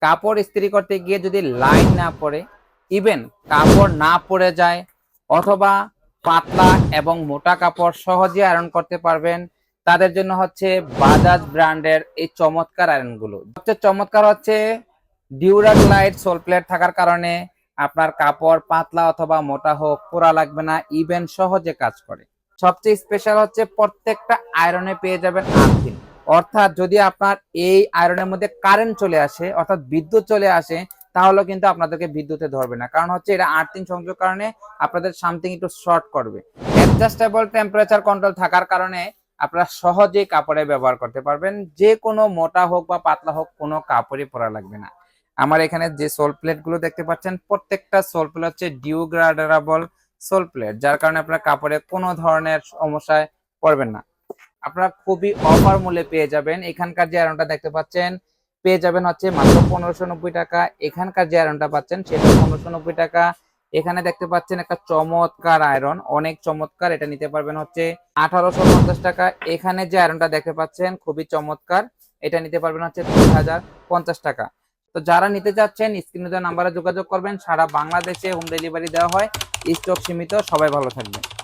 কাপড় ইস্ত্রি করতে গিয়ে যদি লাইন না পড়ে, ইভেন কাপড় না পড়ে যায়, অথবা পাতলা এবং মোটা কাপড় সহজে আয়রন করতে পারবেন, তাদের জন্য হচ্ছে বাজাজ ব্র্যান্ডের এই চমৎকার আয়রনগুলো। সবচেয়ে চমৎকার হচ্ছে ডিউরাগ্লাইড সোল প্লেট থাকার কারণে আপনার কাপড় পাতলা অথবা মোটা হোক পোড়া লাগবে না, ইভেন সহজে কাজ করে। সবচেয়ে স্পেশাল হচ্ছে প্রত্যেকটা আয়রনে পেয়ে যাবেন আর্থিং, অর্থাৎ যদি আপনার এই আয়রনের মধ্যে কারেন্ট চলে আসে অর্থাৎ বিদ্যুৎ চলে আসে, তাহলে কিন্তু আপনাদেরকে বিদ্যুতে ধরবে না, কারণ হচ্ছে এটা আর্থিং সংযোগ কারণে আপনাদের সামথিং একটু শর্ট করবে। অ্যাডজাস্টেবল টেম্পারেচার কন্ট্রোল থাকার কারণে আপনারা সহজেই কাপড়ে ব্যবহার করতে পারবেন, যে কোনো মোটা হোক বা পাতলা হোক কোনো কাপড়ই পরা লাগবে না। আমার এখানে যে সোল প্লেট গুলো দেখতে পাচ্ছেন, প্রত্যেকটা সোল প্লেট হচ্ছে ডিউগ্রেডেবল সোল প্লেট, যার কারণে আপনার কাপড়ে কোনো ধরনের সমস্যায় পড়বেন না। আপনারা খুবই অফার মূল্যে পেয়ে যাবেন। এখানকার যে আয়রনটা দেখতে পাচ্ছেন পেয়ে যাবেন হচ্ছে মাত্র 1590 টাকা। এখানকার যে আয়রনটা পাচ্ছেন সেটা 1590 টাকা। এখানে দেখতে পাচ্ছেন একটা চমৎকার আয়রন, অনেক চমৎকার, এটা নিতে পারবেন হচ্ছে 1850 টাকা। এখানে যে আয়রনটা দেখতে পাচ্ছেন খুবই চমৎকার, এটা নিতে পারবেন হচ্ছে 3050 টাকা। তো যারা নিতে চাচ্ছেন স্ক্রিনে দেওয়া নাম্বারে যোগাযোগ করবেন। সারা বাংলাদেশে হোম ডেলিভারি দেওয়া হয়, স্টক সীমিত। সবাই ভালো থাকবেন।